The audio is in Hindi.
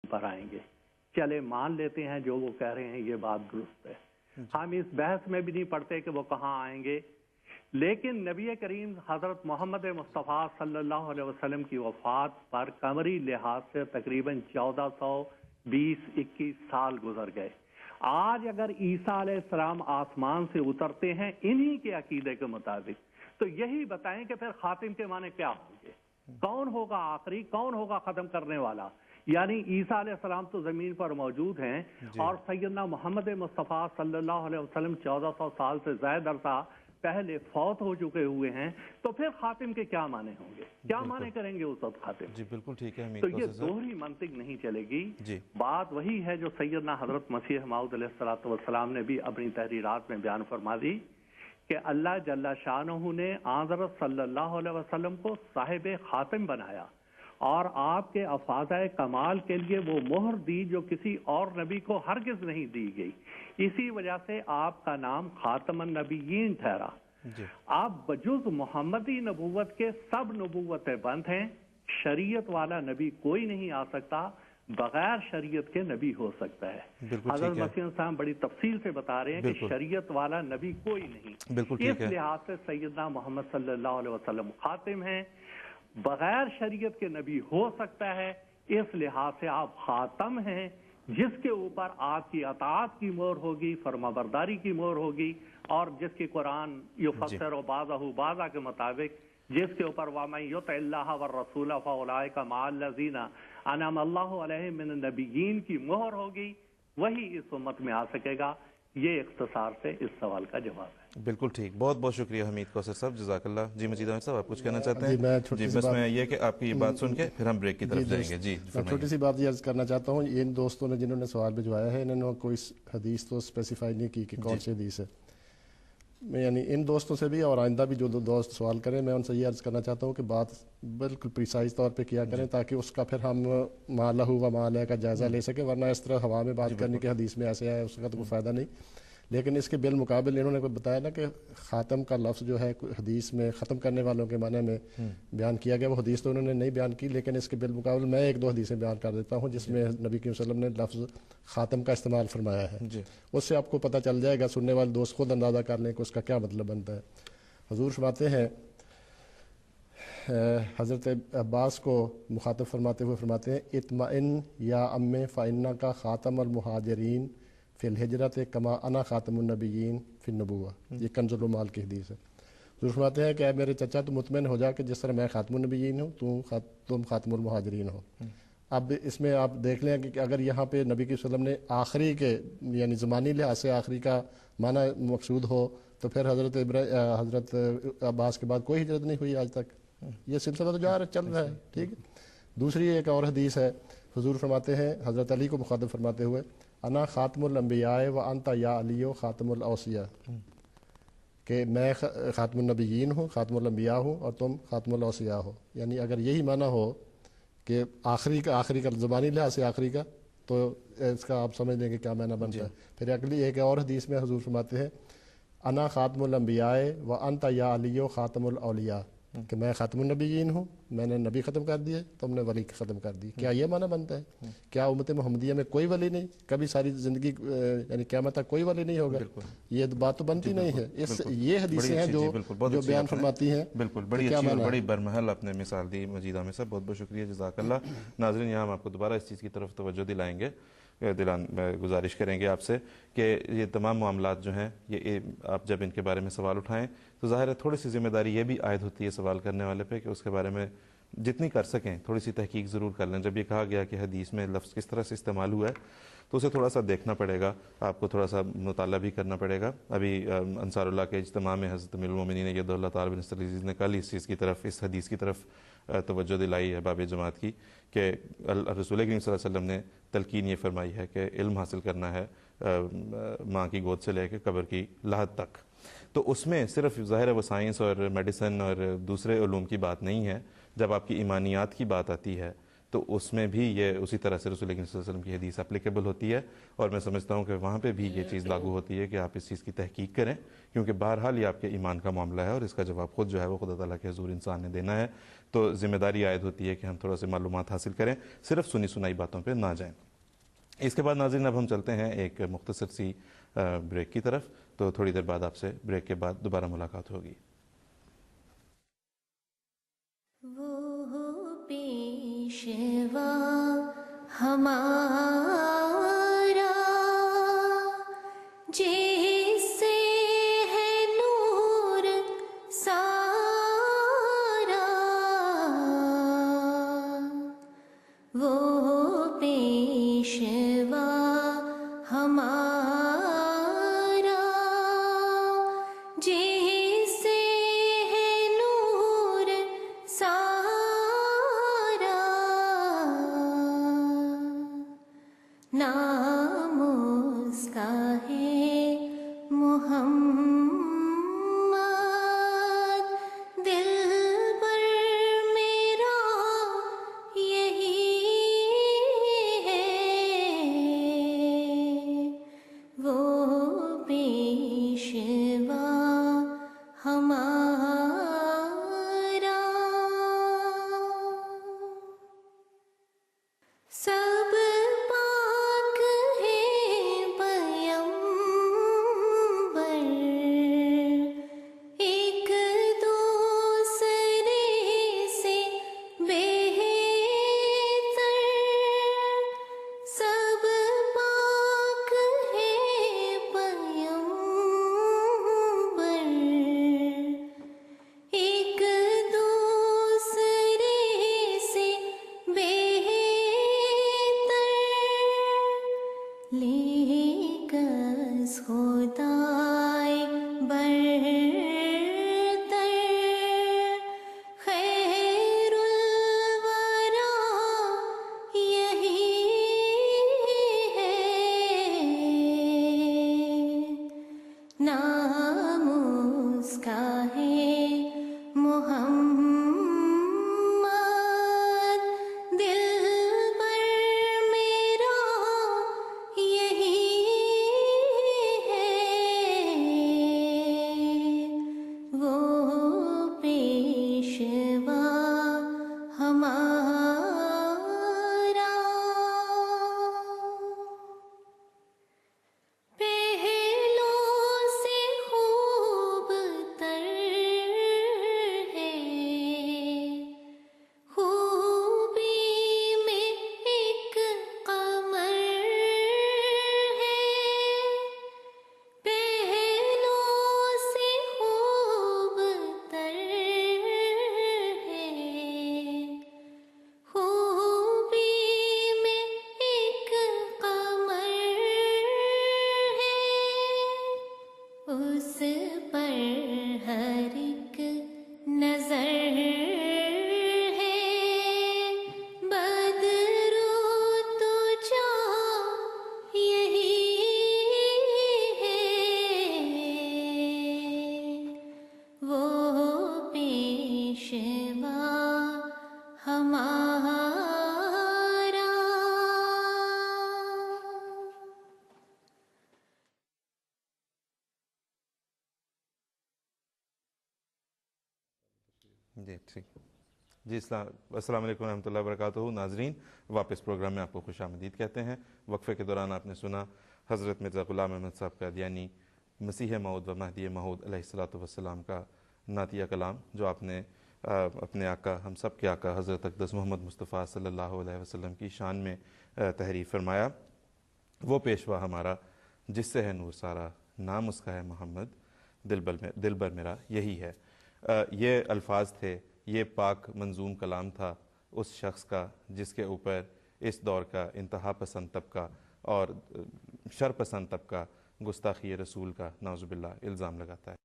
पर आएंगे। चले मान लेते हैं जो वो कह रहे हैं ये बात दुरुस्त है, हम इस बहस में भी नहीं पड़ते कि वो कहाँ आएंगे। लेकिन नबी करीम हजरत मोहम्मद मुस्तफ़ा सल्लल्लाहु अलैहि वसल्लम की वफात पर कमरी लिहाज से तकरीबन 1420-21 साल गुजर गए। आज अगर ईसा अलैहिस्सलाम आसमान से उतरते हैं इन्हीं के अकीदे के मुताबिक, तो यही बताएं कि फिर खातिम के माने क्या होंगे, कौन होगा आखिरी, कौन होगा खत्म करने वाला। यानी ईसा अलैहिस्सलाम तो जमीन पर मौजूद हैं और सैयदना मोहम्मद मुस्तफ़ा सल्लल्लाहु अलैहि वसल्लम 1400 साल से ज्यादा अरसा पहले फौत हो चुके हुए हैं, तो फिर खातिम के क्या माने होंगे, क्या माने करेंगे उस वक्त खातिम। जी बिल्कुल ठीक है। तो ये दोहरी मंतिक नहीं चलेगी। बात वही है जो सैयदना हजरत मसीह मऊद अलैहिस्सलाम ने भी अपनी तहरीरात में बयान फरमा दी कि अल्लाह जल्ला शानहू ने हज़रत सल्लल्लाहु अलैहि वसल्लम को साहिब खातिम बनाया और आपके अफाज़ाए कमाल के लिए वो मोहर दी जो किसी और नबी को हरगिज नहीं दी गई। इसी वजह से आपका नाम खातमन नबीयीन ठहरा। आप बजुज़ मोहम्मदी नबूवत के सब नबूवतें बंद हैं। शरीयत वाला नबी कोई नहीं आ सकता, बगैर शरीयत के नबी हो सकता है। हज़रत मसीह साहब बड़ी तफसील से बता रहे हैं कि शरीयत वाला नबी कोई नहीं। इस लिहाज से सैयदना मोहम्मद सल्लल्लाहु अलैहि वसल्लम खातिम हैं, बगैर शरीयत के नबी हो सकता है। इस लिहाज से आप खातम हैं जिसके ऊपर आपकी अताअत की मोहर होगी, फरमाबरदारी की मोहर होगी, और जिसकी कुरान युफस्सिरु बाज़हु बाज़ा के मुताबिक जिसके ऊपर वमन युतिल्लाह व रसूला फउलाइका मअल लज़ीना अनअम अल्लाहु अलैहिम मिनन नबिय्यीन की मोहर होगी, वही इस उम्मत में आ सकेगा। ये इख्तिसार से इस सवाल का जवाब है। बिल्कुल ठीक, बहुत बहुत शुक्रिया हमीद कौसर साहब, जज़ाकल्लाह। जी मजीद अहमद साहब, आप कुछ कहना चाहते हैं? जी बस मैं ये कि आपकी ये बात सुन के फिर हम ब्रेक की तरफ जाएंगे। जी मैं छोटी सी बात ये अर्ज करना चाहता हूँ। इन दोस्तों ने जिन्होंने सवाल भिजवाया है, इन्होंने कोई हदीस तो स्पेसिफाई नहीं की कि कौन सी हदीस है। मैं यानी इन दोस्तों से भी और आइंदा भी जो दोस्त सवाल करें, मैं उनसे ये अर्ज करना चाहता हूँ कि बात बिल्कुल प्रिसाइज तौर पे किया करें ताकि उसका फिर हम मालहू व मालह का जायज़ा ले सकें। वरना इस तरह हवा में बात करने के हदीस में ऐसे आया उसका तो कोई फ़ायदा नहीं। लेकिन इसके बिलमुकाबिल इन्होंने बताया ना कि ख़ातम का लफ्ज़ जो है हदीस में ख़त्म करने वालों के माने में बयान किया गया। वो हदीस तो उन्होंने नहीं बयान की, लेकिन इसके बिलमुकाबिल मैं एक दो हदीसें बयान कर देता हूँ जिसमें नबी करीम सल्लल्लाहु अलैहि वसल्लम ने लफ्ज़ ख़ातम का इस्तेमाल फरमाया है। उससे आपको पता चल जाएगा, सुनने वाले दोस्त खुद अंदाज़ा कर लें कि उसका क्या मतलब बनता है। हुज़ूर फरमाते हैं, हज़रत अब्बास को मुखातब फरमाते हुए फरमाते हैं, इत्मइन या अम्मे फ़इन्ना का ख़ातमुल मुहाजिरीन फ़िल हिजरत कमा अना ख़ातमुन नबिय्यीन फ़िन नबुव्वा। ये कंज़ुल माल की हदीस है। हुज़ूर फरमाते हैं कि मेरे चचा तुम मुतमिन हो जा कि जिस तरह मैं ख़ातमुन नबिय्यीन हूँ तुम ख़ातमुल मुहाजिरीन हो। अब इसमें आप देख लें कि अगर यहाँ पे नबी की वसल्लम ने आखिरी के यानी ज़मानी लिहाज से आखिरी का माना मकसूद हो, तो फिर हज़रत अब्बास के बाद कोई हिजरत नहीं हुई आज तक। ये सिलसिला तो जा रहा चल रहा है। ठीक है। दूसरी एक और हदीस है, हुज़ूर फरमाते हैं हज़रत अली को मुखातब फरमाते हुए, अना ख़ातमुल अंबिया व अंता या अलियो ख़ातमुल औसिया, कि मैं ख़ातमुन नबिय्यीन हूँ, ख़ातमुल अंबिया हूँ और तुम ख़ातमुल औसिया हो। यानी अगर यही माना हो कि आखिरी का ज़बानी लिहाज से आखिरी का, तो इसका आप समझ लेंगे क्या माना बनता है। फिर अगली एक और हदीस में हुज़ूर फरमाते हैं, अना ख़ातमुल अंबिया व अंता या अलियो ख़ातमुल औलिया, कि मैं ख़ातमुन नबिय्यीन हूँ, मैंने नबी ख़त्म कर दिए, तुमने वली ख़त्म कर दी। क्या ये माना बनता है? क्या उम्मत मोहम्मदिया में कोई वली नहीं, कभी सारी ज़िंदगी यानी क़यामत तक कोई वली नहीं होगा? ये बात तो बनती नहीं है। इस ये हदीसें हैं जो बयान फरमाती हैं। बिल्कुल बड़ी अच्छी, बड़ी बरमहल आपने मिसाल दी मजीद अहमद साहब, बहुत बहुत शुक्रिया, जज़ाकल्लाह। नाज़रीन, यहाँ हम आपको दोबारा इस चीज़ की तरफ तवज्जो दिलाएंगे, गुजारिश करेंगे आपसे कि ये तमाम मामलात जो हैं, ये आप जब इनके बारे में सवाल उठाएं तो ज़ाहिर है थोड़ी सी जिम्मेदारी ये भी आयद होती है सवाल करने वाले पे कि उसके बारे में जितनी कर सकें थोड़ी सी तहकीक ज़रूर कर लें। जब ये कहा गया कि हदीस में लफ्ज़ किस तरह से इस्तेमाल हुआ है तो उसे थोड़ा सा देखना पड़ेगा, आपको थोड़ा सा मुताला भी करना पड़ेगा। अभी अंसारुल्लाह के इज्तिमा में हज़रत अमीरुल मोमिनीन यद्दुल्लाह ताला बिन नसर अज़ीज़ ने कल इस चीज़ की तरफ, इस हदीस की तरफ तवज्जो दिलाई है बाब जमात की कि रसूल करीम सल्लल्लाहु अलैहि वसल्लम ने तलकीन ये फरमाई है कि इल्म हासिल करना है माँ की गोद से लेकर कब्र की लाहत तक। तो उसमें सिर्फ ज़ाहिर है वो साइंस और मेडिसिन और दूसरे उलूम की बात नहीं है। जब आपकी ईमानियात की बात आती है तो उसमें भी ये उसी तरह से रसूल अकरम सल्लल्लाहु अलैहि वसल्लम की हदीस एप्लीकेबल होती है। और मैं समझता हूँ कि वहाँ पे भी ये चीज़ लागू होती है कि आप इस चीज़ की तहकीक करें, क्योंकि बहरहाल ये आपके ईमान का मामला है और इसका जवाब खुद जो है वो खुदा ताला के हुज़ूर इंसान ने देना है। तो ज़िम्मेदारी आयद होती है कि हम थोड़ा सा मालूमात हासिल करें, सिर्फ सुनी सुनाई बातों पर ना जाएँ। इसके बाद नाज़रीन अब हम चलते हैं एक मुख्तसर सी ब्रेक की तरफ। तो थोड़ी देर बाद आपसे ब्रेक के बाद दोबारा मुलाकात होगी। वो पेशवा हमारा जिससे है नूर सारा, वो पेशवा हमारा जिससे है नूर सारा, नाम उसका है मोहम्मद, दिल पर मेरा यही है, वो पेशवा हमारा। सब पाक है पयंबर, एक दूसरे से बेहतर, सब पाक है पयंबर, एक दूसरे से बेहतर, लेकस खुदाए बरतर, खैरुल वरा यही है, नाम उसका है मोहम्मद, दिल पर मेरा यही है, वो पेशवा हमारा। पहलों से खूब तर है, खूबी में एक कमर है, पहलों से खूब तर है, खूबी में एक कमर है, उस पर हर एक नजर है, बदरू तुझा यही है, वो पेशवा हमारा। जी ठीक जी, अस्सलाम वालेकुम रहमतुल्लाहि व बरकातुहू। नाजरीन, वापस प्रोग्राम में आपको खुशामदीद कहते हैं। वक्फे के दौरान आपने सुना हज़रत मिर्ज़ा ग़ुलाम अहमद साहब कादियानी मसीह मऊद व महदी मऊद अलैहिस्सलातु वस्सलाम का नातिया कलाम, जो आपने अपने आका, हम सब के आका हज़रत अक़दस मोहम्मद मुस्तफ़ा सल्लल्लाहु अलैहि वसल्लम की शान में तहरीर फरमाया। वो पेशवा हमारा जिससे है नूर सारा, नाम उसका है मोहम्मद, दिल बर मेरा यही है। ये अल्फाज थे, ये पाक मंजूम कलाम था उस शख्स का जिसके ऊपर इस दौर का इंतहा पसंद तबका और शर पसंद तबका गुस्ताखी रसूल का नाउज़ुबिल्लाह इल्ज़ाम लगाता है।